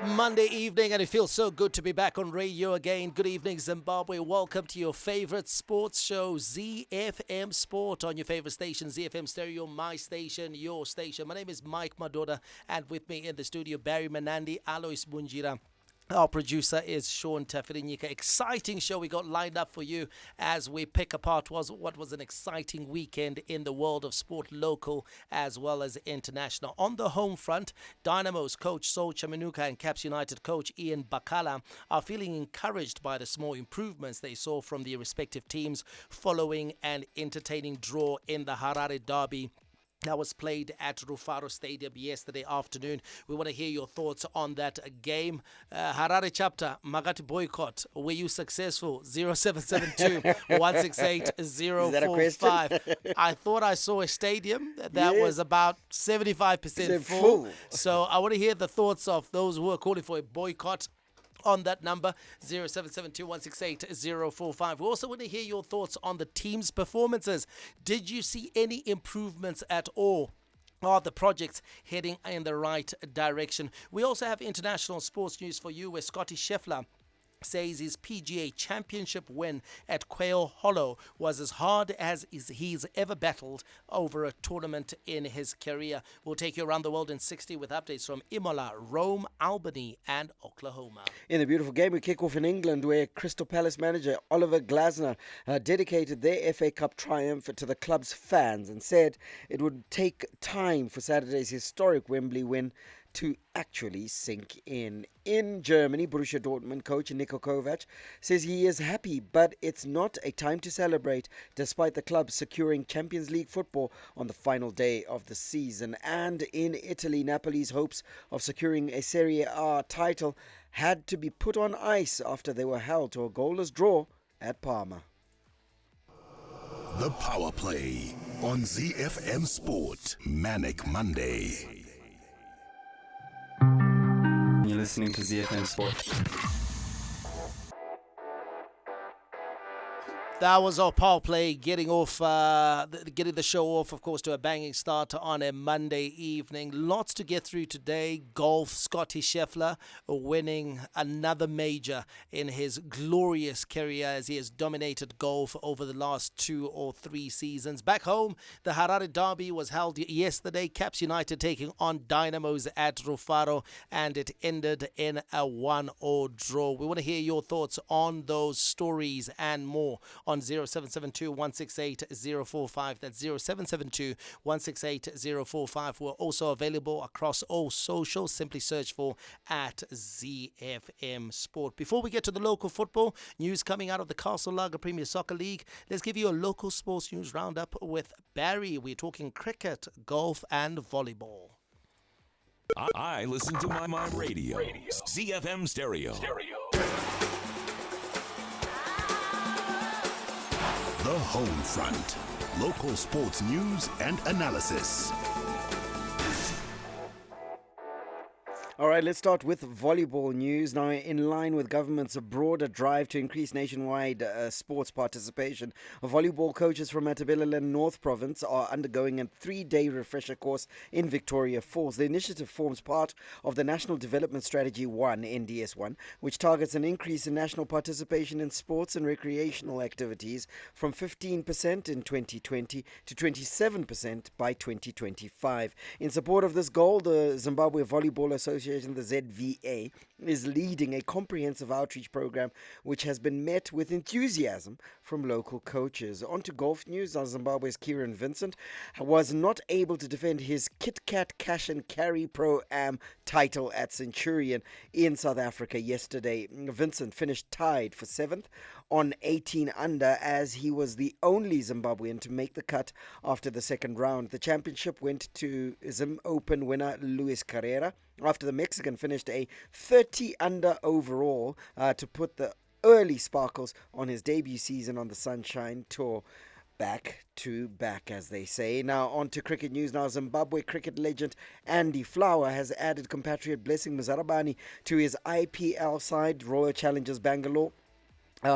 Monday evening, and it feels so good to be back on radio again. Good evening, Zimbabwe. Welcome to your favorite sports show, Zifm Sport, on your favorite station, Zifm Stereo, my station, your station. My name is Mike Madoda, and with me in the studio, Barry Manandi, Alois Bunjira. Our producer is Sean Tafirinyika. Exciting show we got lined up for you as we pick apart what was an exciting weekend in the world of sport, local as well as international. On the home front, Dynamos coach Sol Chaminuka and CAPS United coach Ian Bakala are feeling encouraged by the small improvements they saw from the respective teams following an entertaining draw in the Harare Derby that was played at Rufaro Stadium yesterday afternoon. We want to hear your thoughts on that game. Harare chapter, Magati boycott. Were you successful? 0772 168 045. I thought I saw a stadium that was about 75% full. So I want to hear the thoughts of those who are calling for a boycott on that number, 0772-168-045. We also want to hear your thoughts on the team's performances. Did you see any improvements at all? Are the projects heading in the right direction? We also have international sports news for you, where Scotty Scheffler says his PGA Championship win at Quail Hollow was as hard as he's ever battled over a tournament in his career. We'll take you around the world in 60 with updates from Imola, Rome, Albany and Oklahoma. In the beautiful game, we kick off in England, where Crystal Palace manager Oliver Glasner dedicated their FA Cup triumph to the club's fans and said it would take time for Saturday's historic Wembley win to actually sink in. In Germany, Borussia Dortmund coach Niko Kovac says he is happy, but it's not a time to celebrate, despite the club securing Champions League football on the final day of the season. And in Italy, Napoli's hopes of securing a Serie A title had to be put on ice after they were held to a goalless draw at Parma. The Power Play on ZFM Sport. Manic Monday. You're listening to ZFM Sport. That was our power play, getting the show off, of course, to a banging start on a Monday evening. Lots to get through today. Golf, Scotty Scheffler winning another major in his glorious career as he has dominated golf over the last 2 or 3 seasons. Back home, the Harare Derby was held yesterday. CAPS United taking on Dynamos at Rufaro, and it ended in a 1-1 draw. We want to hear your thoughts on those stories and more on 0772-168-045. That's 0772-168-045. We're also available across all socials. Simply search for @ZFM Sport. Before we get to the local football news coming out of the Castle Lager Premier Soccer League, let's give you a local sports news roundup with Barry. We're talking cricket, golf and volleyball. I listen to my radio. ZFM Stereo. The Home Front. Local sports news and analysis. All right, let's start with volleyball news. Now, in line with government's broader drive to increase nationwide sports participation, volleyball coaches from Matabeleland North Province are undergoing a 3-day refresher course in Victoria Falls. The initiative forms part of the National Development Strategy 1, NDS1, which targets an increase in national participation in sports and recreational activities from 15% in 2020 to 27% by 2025. In support of this goal, the Zimbabwe Volleyball Association, the ZVA, is leading a comprehensive outreach program which has been met with enthusiasm from local coaches. On to golf news. Zimbabwe's Kieran Vincent was not able to defend his Kit Kat Cash and Carry Pro-Am title at Centurion in South Africa yesterday. Vincent finished tied for 7th on 18 under as he was the only Zimbabwean to make the cut after the second round. The championship went to Zim Open winner Luis Carrera after the Mexican finished a 30 under overall to put the early sparkles on his debut season on the Sunshine Tour. Back to back, as they say. Now on to cricket news. Now, Zimbabwe cricket legend Andy Flower has added compatriot Blessing Muzarabani to his IPL side, Royal Challengers Bangalore,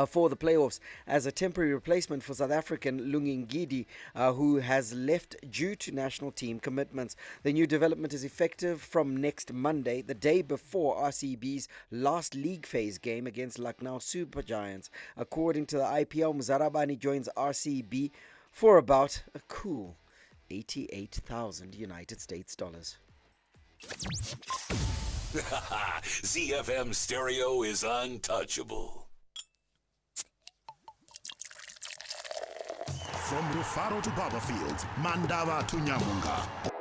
for the playoffs as a temporary replacement for South African Lungingidi, who has left due to national team commitments. The new development is effective from next Monday, the day before RCB's last league phase game against Lucknow Super Giants. According to the IPL, Muzarabani joins RCB for about a cool 88,000 United States dollars. ZFM Stereo is untouchable. From Rufaro to Barberfield, Mandava to Nyamunga.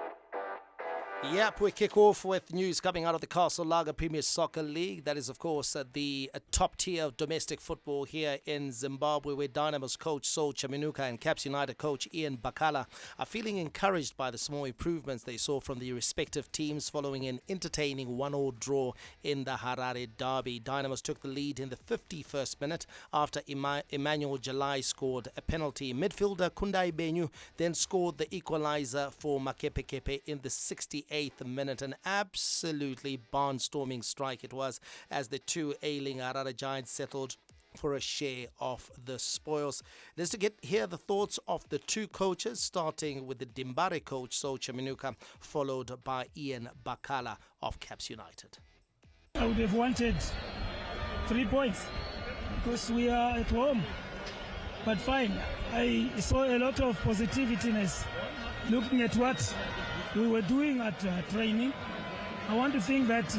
Yep, we kick off with news coming out of the Castle Lager Premier Soccer League. That is, of course, the top tier of domestic football here in Zimbabwe, where Dynamos coach Saul Chaminuka and CAPS United coach Ian Bakala are feeling encouraged by the small improvements they saw from the respective teams following an entertaining 1-1 draw in the Harare Derby. Dynamos took the lead in the 51st minute after Emmanuel Jalai scored a penalty. Midfielder Kundai Benyu then scored the equalizer for Makepekepe in the 68th minute. An absolutely barnstorming strike it was as the two ailing Harare Giants settled for a share of the spoils. Let's hear the thoughts of the two coaches, starting with the Dimbare coach Saul Chaminuka, followed by Ian Bakala of CAPS United. I would have wanted 3 points because we are at home, but fine. I saw a lot of positiveness looking at what we were doing at training. I want to think that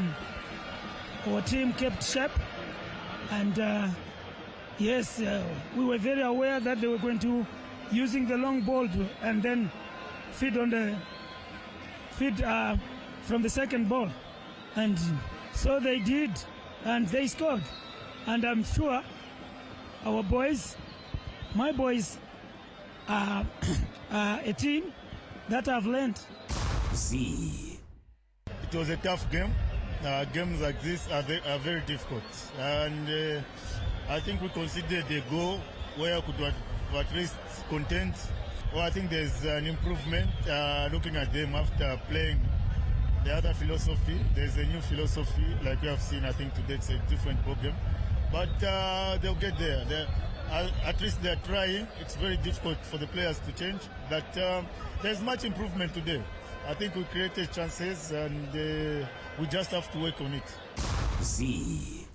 our team kept sharp, and yes, we were very aware that they were going to using the long ball and then feed from the second ball, and so they did, and they scored. And I'm sure our boys, my boys, are a team that have learned. It was a tough game. Games like this are very difficult, and I think we considered a goal where we could at least content. Well, I think there's an improvement looking at them after playing the other philosophy. There's a new philosophy, like we have seen. I think today it's a different program, but they'll get there. At least they're trying. It's very difficult for the players to change, but there's much improvement today. I think we created chances, and we just have to work on it.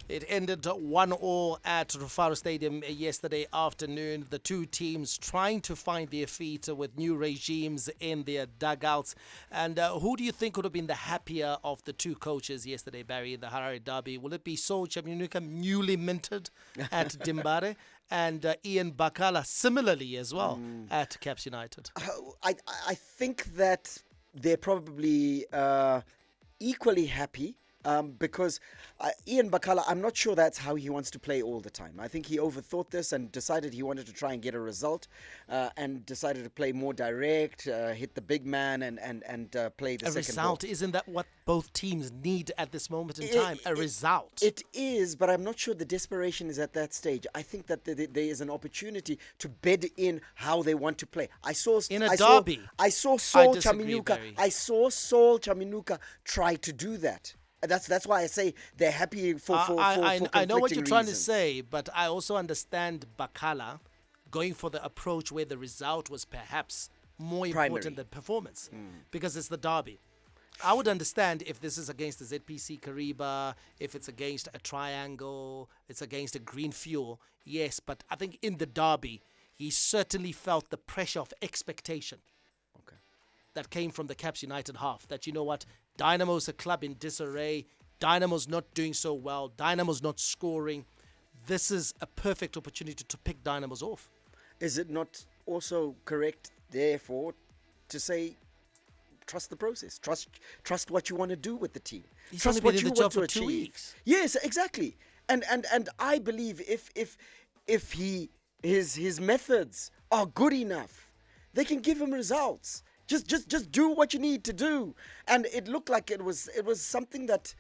It ended 1-1 at Rufaro Stadium yesterday afternoon. The two teams trying to find their feet with new regimes in their dugouts. And who do you think would have been the happier of the two coaches yesterday, Barry, in the Harare Derby? Will it be Saul Chaminuka, newly minted at Dimbare, and Ian Bakala, similarly as well, at CAPS United? I think that they're probably equally happy. Because Ian Bakala, I'm not sure that's how he wants to play all the time. I think he overthought this and decided he wanted to try and get a result, and decided to play more direct, hit the big man and play the second result. ball. Isn't that what both teams need at this moment in time? A result. It is, but I'm not sure the desperation is at that stage. I think that there is an opportunity to bed in how they want to play. I saw Saul Chaminuka. I saw Saul Chaminuka try to do that. That's why I say they're happy for I know what you're trying to reasons. say, but I also understand Bakala going for the approach where the result was perhaps more important than performance, because it's the derby. I would understand if this is against the ZPC Kariba, if it's against a triangle, it's against a green fuel, yes, but I think in the derby, he certainly felt the pressure of expectation that came from the CAPS United half, that, you know what, Dynamo's a club in disarray, Dynamo's not doing so well, Dynamo's not scoring. This is a perfect opportunity to pick Dynamos off. Is it not also correct, therefore, to say, trust the process, trust what you want to do with the team, He's trust only been what in you the want job to for 2 achieve? weeks. Yes, exactly. And I believe if his methods are good enough, they can give him results. Just do what you need to do. And it looked like it was something that,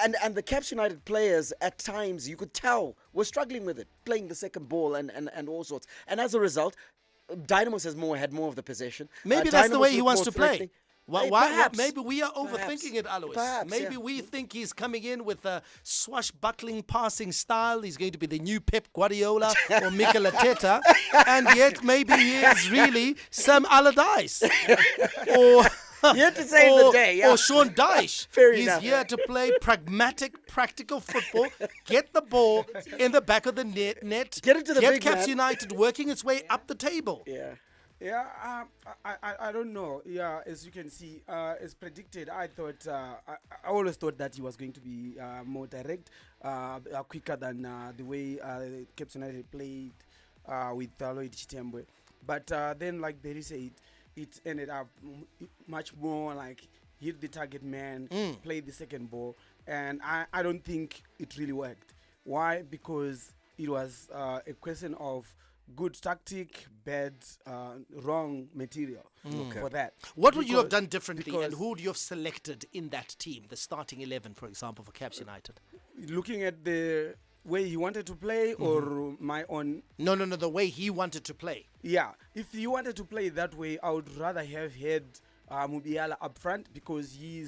and the CAPS United players at times, you could tell, were struggling with it, playing the second ball and all sorts. And as a result, Dynamos had more of the possession. Maybe that's the Dynamos way he looked wants more to play. threatening. Why? Perhaps. Maybe we are overthinking it, Alois. Perhaps, Maybe yeah. we think he's coming in with a swashbuckling passing style. He's going to be the new Pep Guardiola or Mikel Arteta, and yet maybe he is really Sam Allardyce or. You have to save the day, yeah. Or Sean Dyche. Fair He's enough. here to play pragmatic, practical football, get the ball in the back of the net, Get it to the big CAPS man. United working its way up the table. Yeah. Yeah, I don't know. Yeah, as you can see, as predicted, I thought I always thought that he was going to be more direct, quicker than the way CAPS United played with Lloyd Chitembwe. But then, like Berry said, it ended up much more like hit the target man, play the second ball, and I don't think it really worked. Why? Because it was a question of good tactic, bad, wrong material for that. What would you have Because- done differently, and because who would you have selected in that team, the starting 11, for example, for CAPS United? looking at the way he wanted to play or my own. No, the way he wanted to play. Yeah, if he wanted to play that way, I would rather have had Mubiala up front because he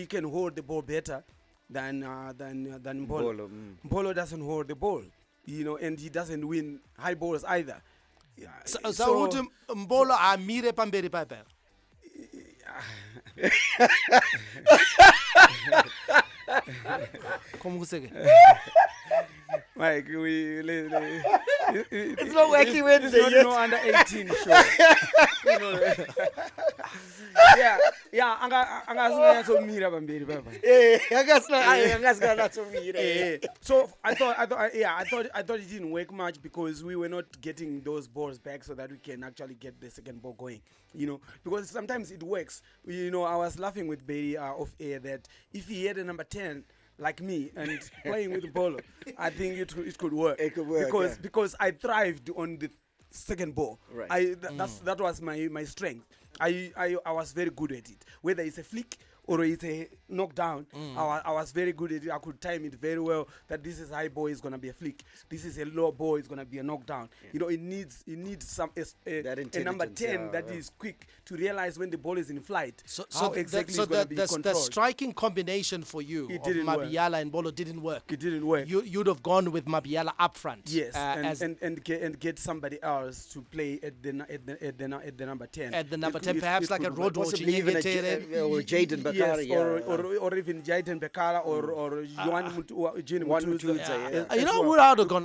can hold the ball better than Mbolo. Mbolo, Mbolo doesn't hold the ball, and he doesn't win high balls either. Yeah. So would Mbolo amire pamberi paper. Mike, It's not wacky Wednesday It's yet. not no under 18 show. Yeah, angasinganyatsokumira pamberi papa. So I thought it didn't work much because we were not getting those balls back so that we can actually get the second ball going. Because sometimes it works. I was laughing with Berry off air that if he had a number 10 like me and playing with Bolo, I think it could work. It could work, because I thrived on the second ball. Right. That was my strength. I was very good at it. Whether it's a flick or it's a knockdown, I was very good at it. I could time it very well that this is high ball is gonna be a flick. This is a low ball is gonna be a knockdown. It needs some a number 10 that is quick to realize when the ball is in flight. How exactly it's gonna be the controlled. striking combination for you It of didn't work. Mabiala and Bolo didn't work. It didn't work. You'd have gone with Mabiala up front. Yes, as and get somebody else to play at the number 10. at the number It 10, could- perhaps it like a could work. Rodwo Possibly even a Chinyengetere. or Jaden Bakari. Yes, or even Jaden Bekala or Juan Jini Juan Mutudza. Mutudza, yeah. You know what? I'd have gone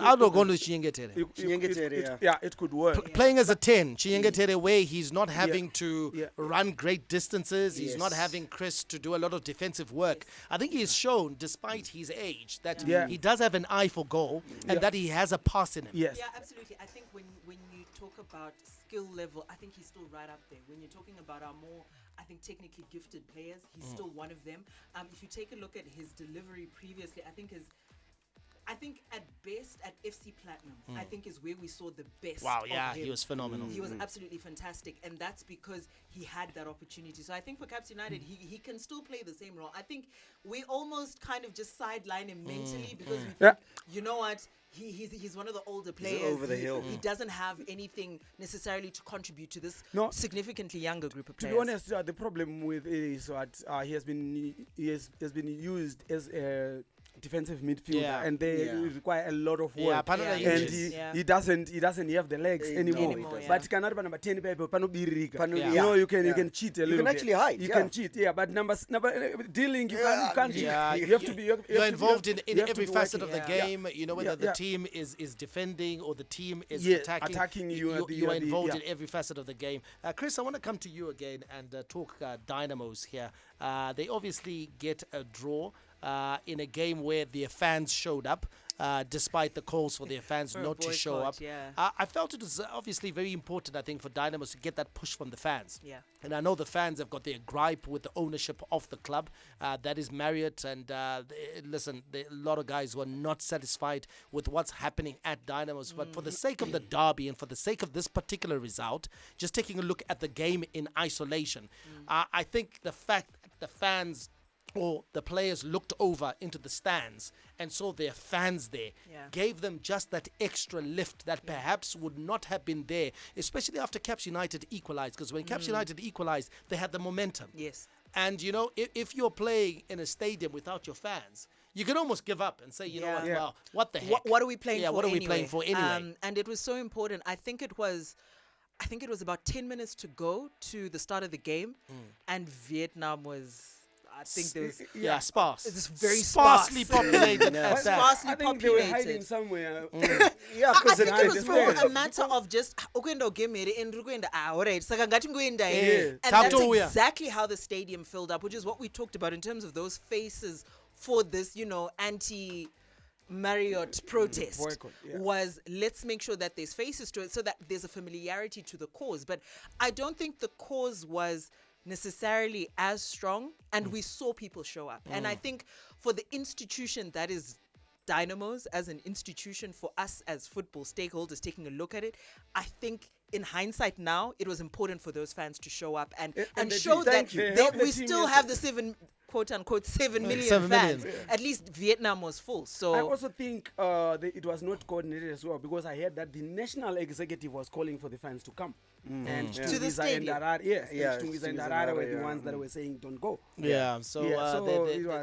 with Chinyengetere. Chinyengetere, Yeah, it could work. Playing as a 10, Chinyengetere, where he's not having to Yeah. run great distances, he's not Yes. having Chris to do a lot of defensive work. I think he's shown, despite his age, that Yeah. he does have an eye for goal and that he has a pass in him. Yes. Yeah, absolutely. I think when you talk about skill level, I think he's still right up there. When you're talking about our more, I think, technically gifted players, he's still one of them. If you take a look at his delivery previously, I think at best at FC Platinum, I think is where we saw the best. Wow, of yeah, him. he was phenomenal. He was absolutely fantastic, and that's because he had that opportunity. So I think for CAPS United, he can still play the same role. I think we almost kind of just sideline him mentally because we think, you know what, he's one of the older players. over the hill. He doesn't have anything necessarily to contribute to this No. significantly younger group of To players. be honest, the problem with it is that he has been used as a defensive midfielder, Yeah. and they require a lot of Yeah, work. Panada Yeah. And injuries. he doesn't have the legs anymore. Anymore, yeah. But can't number 10 people panobirika. Yeah. You know you can cheat a little can bit. actually hide, You yeah. can cheat, yeah. But number dealing you can't cheat. Yeah, You have to be. You're involved in you have to every be facet working. of the Yeah. game. You know, whether Yeah, the yeah. team is defending or the team is Yeah, attacking. you are You are involved yeah. in every facet of the game. Chris, I want to come to you again and talk Dynamos here. They obviously get a draw in a game where their fans showed up. Despite the calls for their fans For a not to show boycott, up. yeah. I felt it was obviously very important, I think, for Dynamos to get that push from the fans. Yeah. And I know the fans have got their gripe with the ownership of the club. That is Marriott. And listen, there are a lot of guys who are not satisfied with what's happening at Dynamos. But for the sake of the derby and for the sake of this particular result, just taking a look at the game in isolation, I think the fact that the fans or the players looked over into the stands and saw their fans there, gave them just that extra lift that perhaps would not have been there, especially after CAPS United equalized. Because when CAPS United equalized, they had the momentum. Yes. And, you know, if you're playing in a stadium without your fans, you can almost give up and say, you know what, well, what the heck? What are we playing for what are anyway? we playing for anyway? And it was so important. I think it was about 10 minutes to go to the start of the game, and Vietnam was... I think there was sparse. It's very sparsely populated. Sparsely I think they were hiding populated. somewhere. I think it was more a matter of just ukwenda ugeme and ukwenda alright saka ngati ngoenda and that's exactly how the stadium filled up, which is what we talked about in terms of those faces for this, you know, anti Marriott protest boycott, was let's make sure that there's faces to it so that there's a familiarity to the cause. But I don't think the cause was necessarily as strong, and we saw people show up. And I think for the institution that is Dynamos as an institution, for us as football stakeholders taking a look at it, I think in hindsight now it was important for those fans to show up and show that we still have the 7 quote unquote 7 million fans. At least Vietnam was full. So I also think it was not coordinated as well, because I heard that the national executive was calling for the fans to come. And to the stadium. Tungiza and Harare were the ones that were saying don't go. So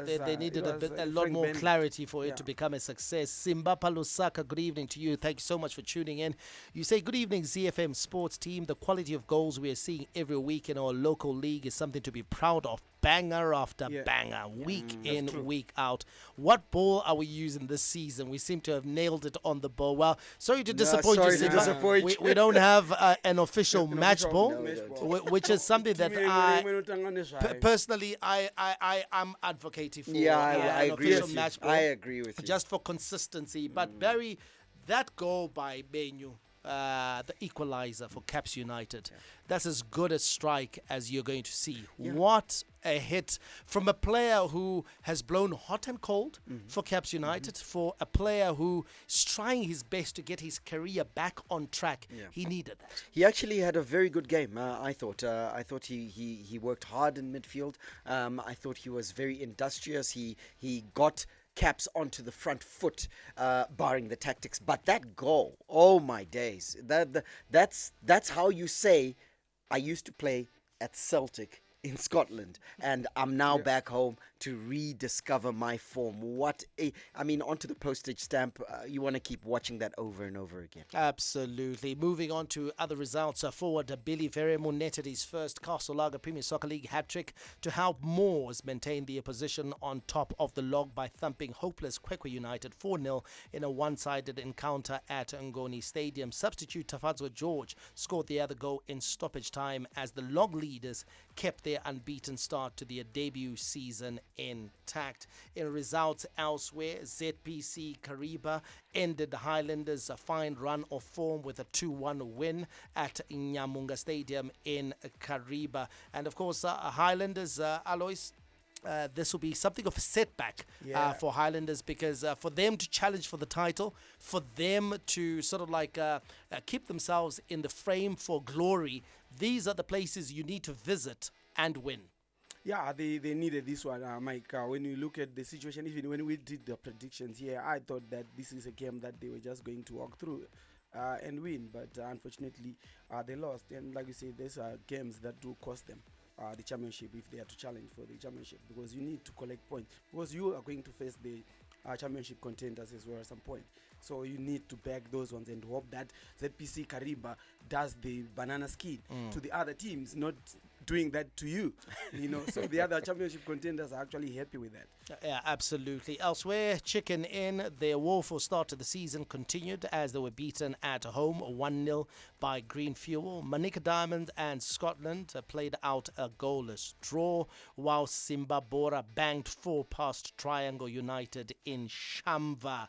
they needed a lot more clarity for it to become a success. Simbapa Lusaka, good evening to you. Thank you so much for tuning in. You say, good evening, ZFM Sports team. The quality of goals we are seeing every week in our local league is something to be proud of. Banger after banger, week in, week out. What ball are we using this season? We seem to have nailed it on the ball. Well, sorry to disappoint you, Simba. We don't have an official match ball, which is something that personally I'm advocating for. I agree with you. Match ball, I agree with you. Just for consistency. But Barry, that goal by Benyu, the equalizer for CAPS United, that's as good a strike as you're going to see. What a hit from a player who has blown hot and cold for CAPS United, for a player who is trying his best to get his career back on track. He needed that. He actually had a very good game, I thought. I thought he worked hard in midfield. I thought he was very industrious. He got CAPS onto the front foot, barring the tactics. But that goal, oh my days, that's how you say, I used to play at Celtic in Scotland, and I'm now back home to rediscover my form. Onto the postage stamp. You want to keep watching that over and over again. Absolutely. Moving on to other results. Forward Billy Veremu netted his first Castle Lager Premier Soccer League hat-trick to help Moors maintain their position on top of the log by thumping hopeless Kwekwe United 4-0 in a one-sided encounter at Ngoni Stadium. Substitute Tafadzo George scored the other goal in stoppage time as the log leaders kept their unbeaten start to their debut season intact. In results elsewhere, ZPC Kariba ended the Highlanders' a fine run of form with a 2-1 win at Nyamunga Stadium in Kariba. And of course, Highlanders, Alois, this will be something of a setback for Highlanders, because for them to challenge for the title, for them to sort of like keep themselves in the frame for glory, these are the places you need to visit and win. Yeah, they needed this one, Mike. When you look at the situation, even when we did the predictions here, I thought that this is a game that they were just going to walk through and win. But unfortunately, they lost. And like you say, there's games that do cost them the championship if they are to challenge for the championship, because you need to collect points, because you are going to face the championship contenders as well at some point. So you need to back those ones and hope that ZPC Kariba does the banana skin to the other teams, not doing that to you, so the other championship contenders are actually happy with that. Yeah, absolutely. Elsewhere, Chicken Inn, their woeful start to the season continued as they were beaten at home 1-0 by Green Fuel. Manica Diamond and Scotland played out a goalless draw, while Simba Bora banged 4 past Triangle United in Shamva.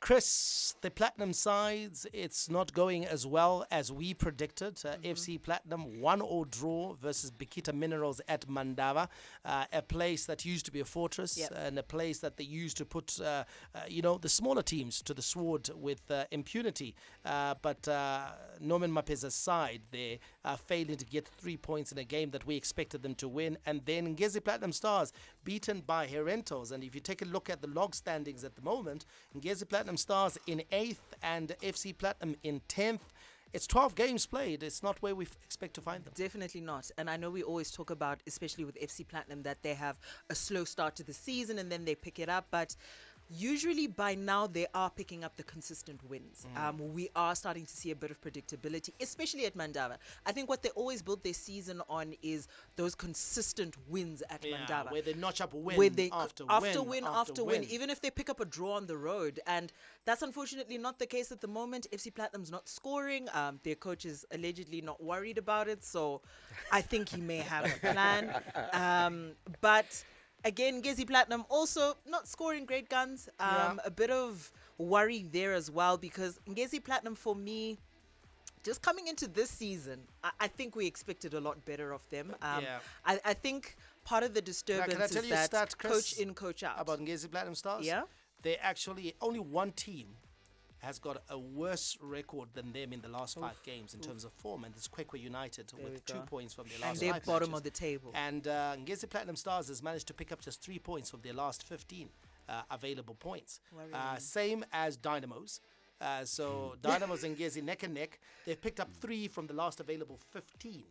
Chris, the Platinum sides, it's not going as well as we predicted. FC Platinum 1-1 draw versus Bikita Minerals at Mandava, a place that used to be a fortress and a place that they used to put, the smaller teams to the sword with impunity. But Norman Mapeza's side, they failing to get 3 points in a game that we expected them to win. And then Ngezi Platinum Stars beaten by Herentos. And if you take a look at the log standings at the moment, Ngezi Platinum Stars in 8th and FC Platinum in 10th. It's 12 games played. It's not where we expect to find them. Definitely not. And I know we always talk about, especially with FC Platinum, that they have a slow start to the season and then they pick it up. But usually by now they are picking up the consistent wins. We are starting to see a bit of predictability, especially at Mandava. I think what they always build their season on is those consistent wins at Mandava, where they notch up win after win, even if they pick up a draw on the road. And that's unfortunately not the case at the moment. FC Platinum's not scoring. Their coach is allegedly not worried about it, so I think he may have a plan. But again, Ngezi Platinum also not scoring great guns. A bit of worry there as well, because Ngezi Platinum, for me, just coming into this season, I think we expected a lot better of them. I think part of the disturbance can I tell is you a that stat, Chris, coach in, coach out. About Ngezi Platinum Stars? Yeah? They actually, only one team has got a worse record than them in the last 5 games in terms of form, and it's Kwekwe United with 2 points from their last 5 and they're bottom matches. of the table. And Ngezi Platinum Stars has managed to pick up just 3 points from their last 15 available points. Same as Dynamos. So Dynamos and Ngezi neck and neck. They've picked up 3 from the last available 15.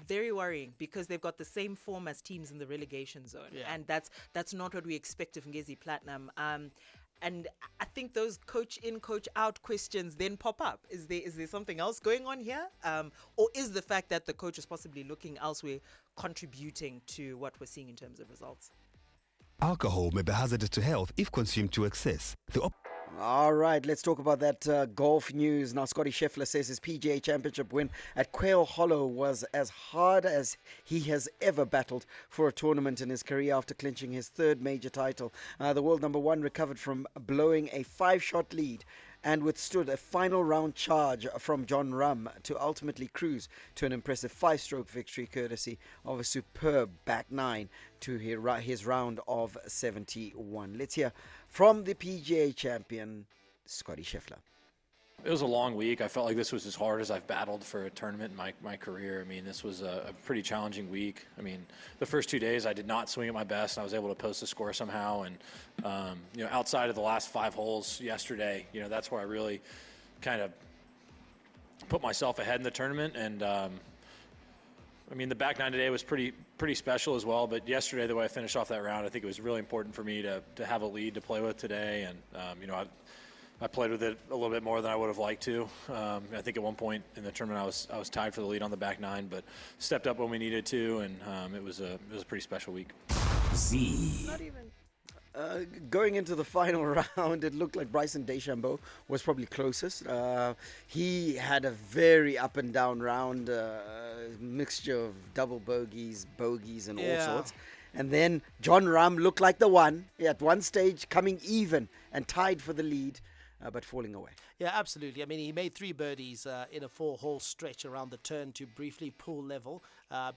Very worrying, because they've got the same form as teams in the relegation zone, and that's not what we expect of Ngezi Platinum. And I think those coach in, coach out questions then pop up. Is there something else going on here? Or is the fact that the coach is possibly looking elsewhere contributing to what we're seeing in terms of results? Alcohol may be hazardous to health if consumed to excess. All right, let's talk about that golf news. Now, Scotty Scheffler says his PGA Championship win at Quail Hollow was as hard as he has ever battled for a tournament in his career after clinching his 3rd major title. The world number 1 recovered from blowing a 5-shot lead and withstood a final round charge from John Ram to ultimately cruise to an impressive 5-stroke victory courtesy of a superb back 9 to his round of 71. Let's hear from the PGA champion, Scotty Scheffler. It was a long week. I felt like this was as hard as I've battled for a tournament in my career. I mean, this was a pretty challenging week. I mean, the first 2 days I did not swing at my best, and I was able to post a score somehow. And, outside of the last 5 holes yesterday, that's where I really kind of put myself ahead in the tournament. And, the back 9 today was pretty special as well. But yesterday, the way I finished off that round, I think it was really important for me to have a lead to play with today. And, I played with it a little bit more than I would have liked to. I think at one point in the tournament I was tied for the lead on the back 9, but stepped up when we needed to, and it was a pretty special week. Not even. Going into the final round, it looked like Bryson DeChambeau was probably closest. He had a very up and down round, mixture of double bogeys, and all sorts. And then John Ram looked like the one at one stage coming even and tied for the lead, but falling away. Yeah, absolutely. I mean, he made 3 birdies in a 4-hole stretch around the turn to briefly pull level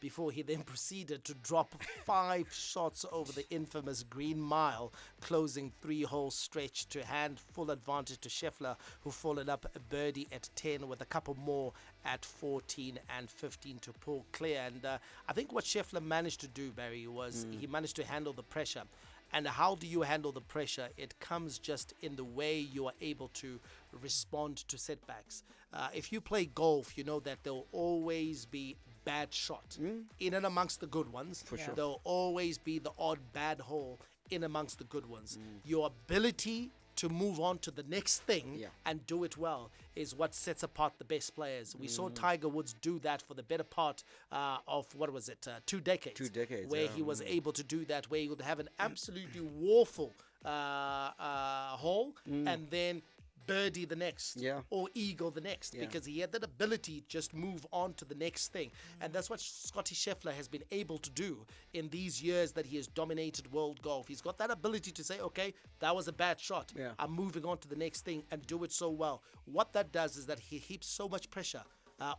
before he then proceeded to drop 5 shots over the infamous Green Mile, closing 3-hole stretch to hand full advantage to Scheffler, who followed up a birdie at 10 with a couple more at 14 and 15 to pull clear. And I think what Scheffler managed to do, Barry, was he managed to handle the pressure. And how do you handle the pressure? It comes just in the way you are able to respond to setbacks. If you play golf, you know that there will always be bad shot in and amongst the good ones. For sure. There will always be the odd bad hole in amongst the good ones. Your ability to move on to the next thing and do it well is what sets apart the best players. We saw Tiger Woods do that for the better part of, 2 decades? 2 decades, where he was able to do that, where he would have an absolutely woeful hole and then birdie the next, or eagle the next, because he had that ability to just move on to the next thing. And that's what Scottie Scheffler has been able to do in these years that he has dominated world golf. He's got that ability to say, okay, that was a bad shot. I'm moving on to the next thing, and do it so well. What that does is that he heaps so much pressure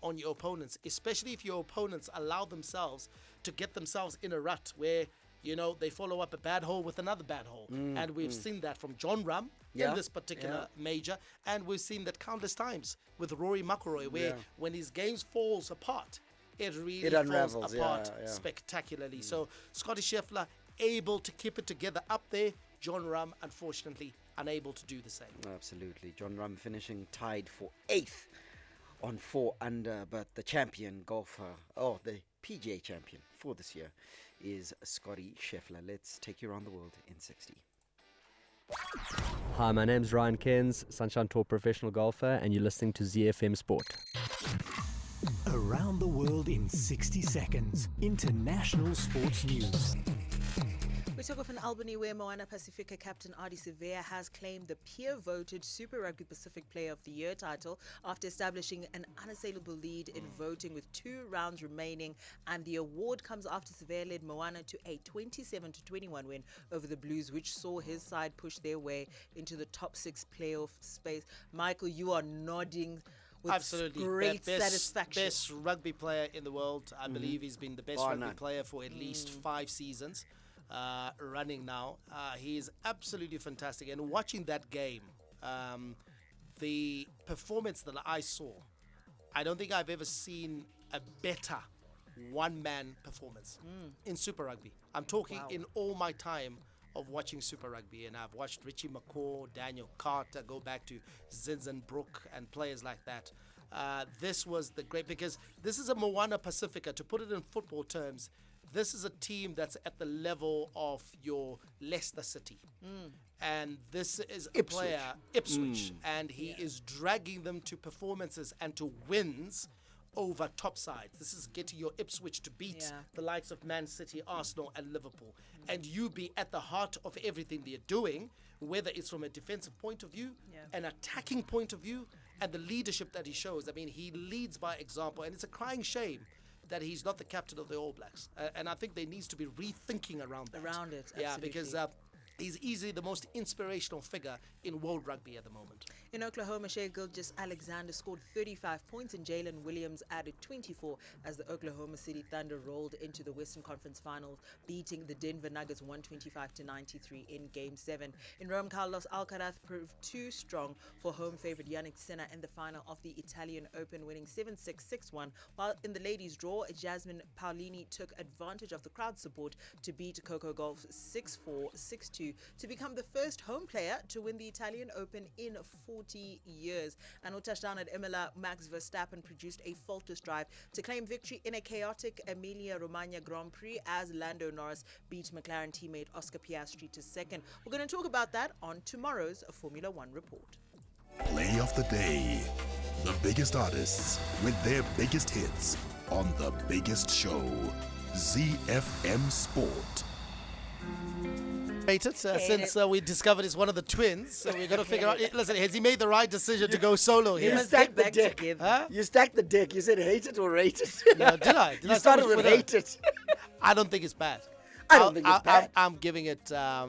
on your opponents, especially if your opponents allow themselves to get themselves in a rut where, you know, they follow up a bad hole with another bad hole. And we've seen that from John Rahm in this particular major. And we've seen that countless times with Rory McIlroy, where when his games falls apart, it really falls apart spectacularly. So Scottie Scheffler able to keep it together up there. John Rahm, unfortunately, unable to do the same. Absolutely. John Rahm finishing tied for 8th on 4 under, but the champion golfer, the PGA champion for this year, is Scottie Scheffler. Let's take you around the world in 60. Hi, my name's Ryan Cairns, Sunshine Tour professional golfer, and you're listening to Zifm Sport. Around the world in 60 seconds. International sports news. We took off in Albany, where Moana Pacifica captain Adi Sevilla has claimed the peer-voted Super Rugby Pacific Player of the Year title after establishing an unassailable lead in voting with 2 rounds remaining. And the award comes after Sevilla led Moana to a 27-21 win over the Blues, which saw his side push their way into the top 6 playoff space. Michael, you are nodding with absolutely great best, satisfaction. Best rugby player in the world. I believe he's been the best rugby player for at least 5 seasons. Running now. He is absolutely fantastic. And watching that game, the performance that I saw, I don't think I've ever seen a better one-man performance in Super Rugby. I'm talking in all my time of watching Super Rugby, and I've watched Richie McCaw, Daniel Carter, go back to Zinzan Brook and players like that. This was the great, because this is a Moana Pacifica, to put it in football terms. This is a team that's at the level of your Leicester City. And this is a player, Ipswich, and he is dragging them to performances and to wins over top sides. This is getting your Ipswich to beat the likes of Man City, Arsenal, and Liverpool. And you be at the heart of everything they're doing, whether it's from a defensive point of view, an attacking point of view, and the leadership that he shows. I mean, he leads by example, and it's a crying shame that he's not the captain of the All Blacks. And I think there needs to be rethinking around that. Around it, yeah, absolutely. because he's easily the most inspirational figure in world rugby at the moment. In Oklahoma, Shea Gilgeous-Alexander scored 35 points and Jalen Williams added 24 as the Oklahoma City Thunder rolled into the Western Conference Finals, beating the Denver Nuggets 125-93 in Game 7. In Rome, Carlos Alcaraz proved too strong for home favorite Yannick Sinner in the final of the Italian Open, winning 7-6, 6-1. While in the ladies' draw, Jasmine Paolini took advantage of the crowd support to beat Coco Gauff 6-4, 6-2 to become the first home player to win the Italian Open in 40 years. And on touchdown at Imola, Max Verstappen produced a faultless drive to claim victory in a chaotic Emilia-Romagna Grand Prix as Lando Norris beat McLaren teammate Oscar Piastri to second. We're going to talk about that on tomorrow's Formula One report. Play of the day. The biggest artists with their biggest hits on the biggest show. Zifm Sport. Since we discovered he's one of the twins, so we're going to figure out. Listen, has he made the right decision to go solo here? You stacked the deck. Huh? You stacked the deck. You said hate it or rate it. No, did I? You started with hate it. I don't think it's bad. I don't think it's bad. I'm giving it a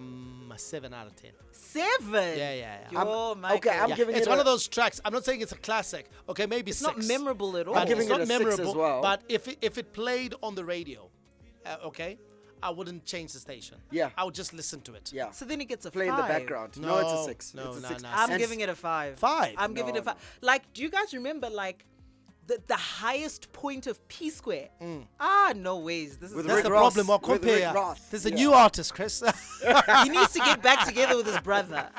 7 out of 10. 7? Yeah. I'm giving it. It's one of those tracks. I'm not saying it's a classic. Okay, maybe it's 6. Not memorable at all. I'm giving it a 6 as well. But if it played on the radio, okay, I wouldn't change the station. Yeah. I would just listen to it. Yeah. So then it gets a 5. Play in the background. No, it's a 6. No, it's a no, 6. no. I'm giving it a 5. 5? I'm giving it a 5. Like, do you guys remember, like, the highest point of P Square? No ways. That's the problem. I'll compare. There's a new artist, Chris. He needs to get back together with his brother.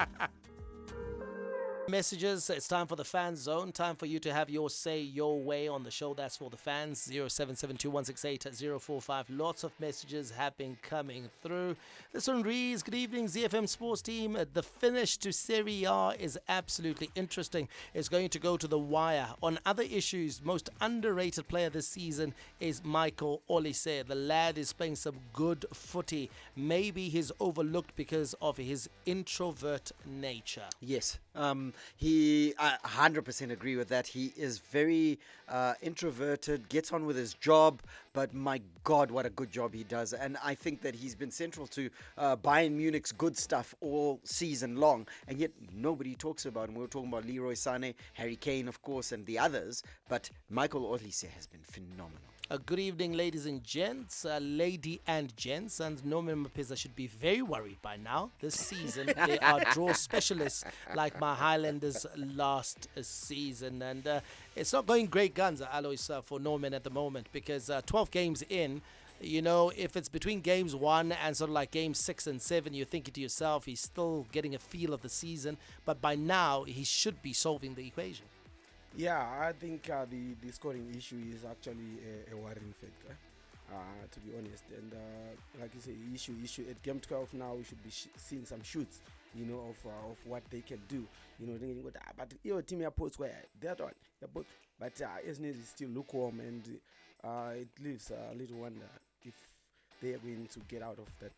Messages. It's time for the fan zone. Time for you to have your say, your way on the show. That's for the fans. 0772168045. Lots of messages have been coming through. This one reads, good evening, ZFM Sports team. The finish to Serie A is absolutely interesting. It's going to go to the wire. On other issues, most underrated player this season is Michael Olise. The lad is playing some good footy. Maybe he's overlooked because of his introvert nature. Yes. I 100% agree with that. He is very introverted, gets on with his job, but my God, what a good job he does. And I think that he's been central to Bayern Munich's good stuff all season long, and yet nobody talks about him. We were talking about Leroy Sané, Harry Kane, of course, and the others, but Michael Olise has been phenomenal. Good evening, ladies and gents, lady and gents, and Norman Mapeza should be very worried by now. This season, they are draw specialists like my Highlanders last season, and it's not going great guns, Alois, for Norman at the moment, because 12 games in, you know, if it's between games 1 and sort of like games 6 and 7, you're thinking to yourself, he's still getting a feel of the season, but by now, he should be solving the equation. Yeah, I think the scoring issue is actually a worrying factor, to be honest. And like you say, issue at game 12 now, we should be seeing some shoots, you know, of what they can do. You know, thinking, but your team here posts where that one, but isn't it still lukewarm, and it leaves a little wonder if they are going to get out of that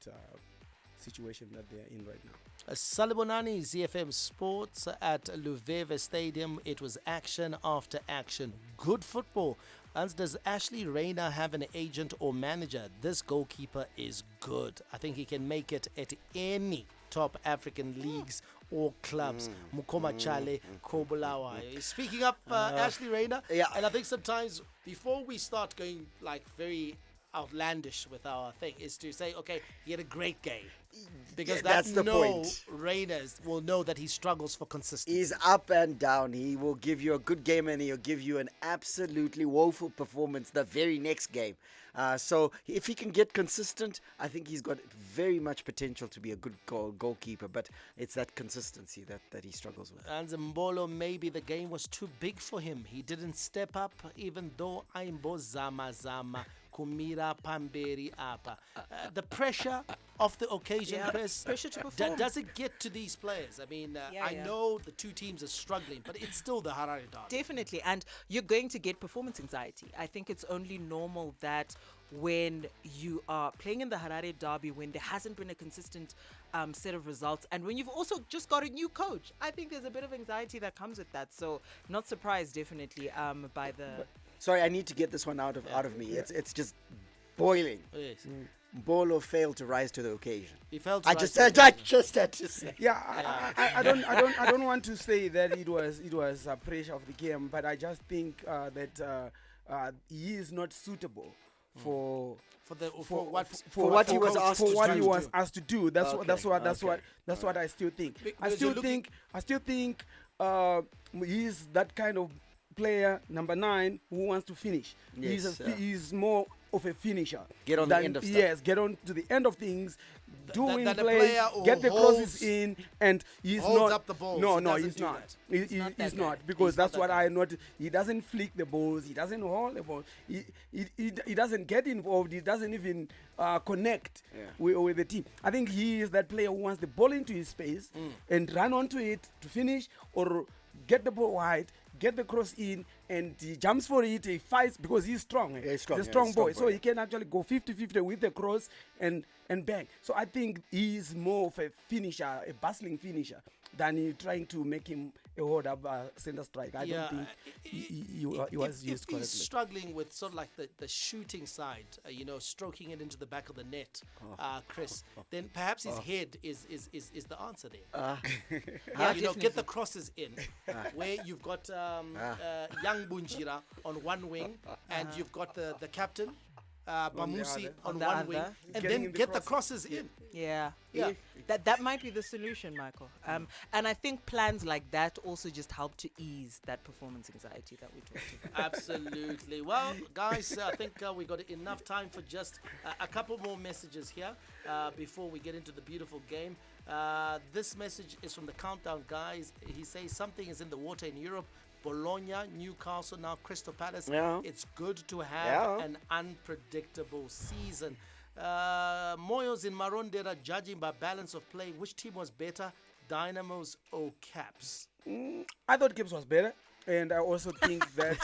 situation that they are in right now. Salibonani, Zifm Sports at Luveve Stadium. It was action after action. Good football. And does Ashley Rayner have an agent or manager? This goalkeeper is good. I think he can make it at any top African leagues or clubs. Mukoma Chale, Kobulawa. Speaking up, Ashley Rayner. Yeah. And I think sometimes before we start going like very outlandish with our thing, is to say, okay, he had a great game. Because that's the point. Rainers will know that he struggles for consistency. He's up and down. He will give you a good game and he'll give you an absolutely woeful performance the very next game. So if he can get consistent, I think he's got very much potential to be a good goalkeeper. But it's that consistency that he struggles with. And Mbolo, maybe the game was too big for him. He didn't step up, even though Aimbo Zama Kumira Pamberi Apa. The pressure of the occasion, Chris, pressure to perform. Does it get to these players? I mean, I know the two teams are struggling, but it's still the Harare Derby. Definitely, and you're going to get performance anxiety. I think it's only normal that when you are playing in the Harare Derby, when there hasn't been a consistent set of results, and when you've also just got a new coach, I think there's a bit of anxiety that comes with that. So not surprised, definitely, by the... Sorry, I need to get this one out of me. It's just boiling. Yes. Bolo failed to rise to the occasion. He failed to I just had to say. Yeah, I don't want to say that it was a pressure of the game, but I just think that he is not suitable for what he was asked to do. That's what I still think. I still think he's that kind of player, number 9, who wants to finish. Yes, he's more of a finisher. Get on the end of stuff. Yes, get on to the end of things. Doing play, get the crosses in, and he's holds not up the balls. No, he's not. He's not, because that's what I noticed. He doesn't flick the balls. He doesn't hold the ball. He doesn't get involved. He doesn't even connect with the team. I think he is that player who wants the ball into his space and run onto it to finish, or get the ball wide, get the cross in, and he jumps for it, he fights, because he's strong. He's a strong boy. So he can actually go 50-50 with the cross and bang. So I think he's more of a finisher, a bustling finisher, than you trying to make him a hold-up center strike. I don't think he was used correctly. He's struggling with sort of like the shooting side, stroking it into the back of the net, Chris, then perhaps his head is the answer there. Get the crosses in, where you've got young Bunjira on one wing, and you've got the captain, Bamusi on one wing, and then get the crosses in. Yeah. That might be the solution, Michael. And I think plans like that also just help to ease that performance anxiety that we talked about. Absolutely. Well, guys, I think we got enough time for just a couple more messages here before we get into the beautiful game. This message is from the Countdown guys. He says something is in the water in Europe. Bologna, Newcastle, now Crystal Palace. Yeah. It's good to have an unpredictable season. Moyos in Marondera, judging by balance of play, which team was better, Dynamos or CAPS? I thought CAPS was better. And I also think that...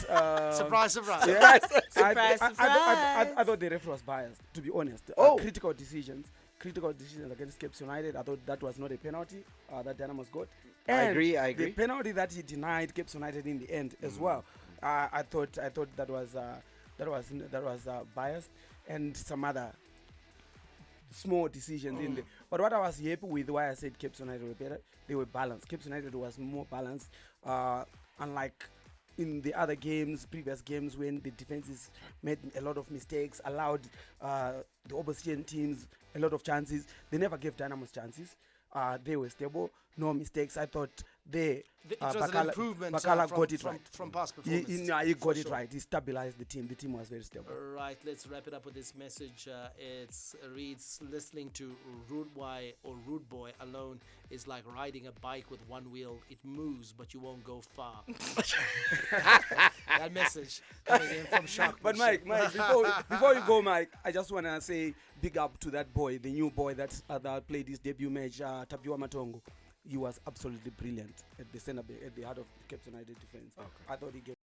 surprise. Yes. Surprise. I thought the referee was biased, to be honest. Critical decisions. critical decisions against CAPS United. I thought that was not a penalty that Dynamos got. I And agree. the penalty that he denied CAPS United in the end as well. I thought that was biased, and some other small decisions in there. But what I was happy with, why I said CAPS United were better, they were balanced. CAPS United was more balanced, unlike in the other games, previous games, when the defenses made a lot of mistakes, allowed the opposition teams a lot of chances. They never gave Dynamos chances. They were stable, no mistakes. I thought it was an improvement Bakala got it right. from past performance. He got it right. He stabilized the team. The team was very stable. Right, let's wrap it up with this message. It reads, listening to Rude Boy or Rude Boy alone is like riding a bike with one wheel. It moves, but you won't go far. That message coming in from Shark. But Mike, before you go, Mike, I just want to say big up to that boy, the new boy that played his debut match, Tapiwa Matongo. He was absolutely brilliant at the center, at the heart of the CAPS United defense. I thought he gave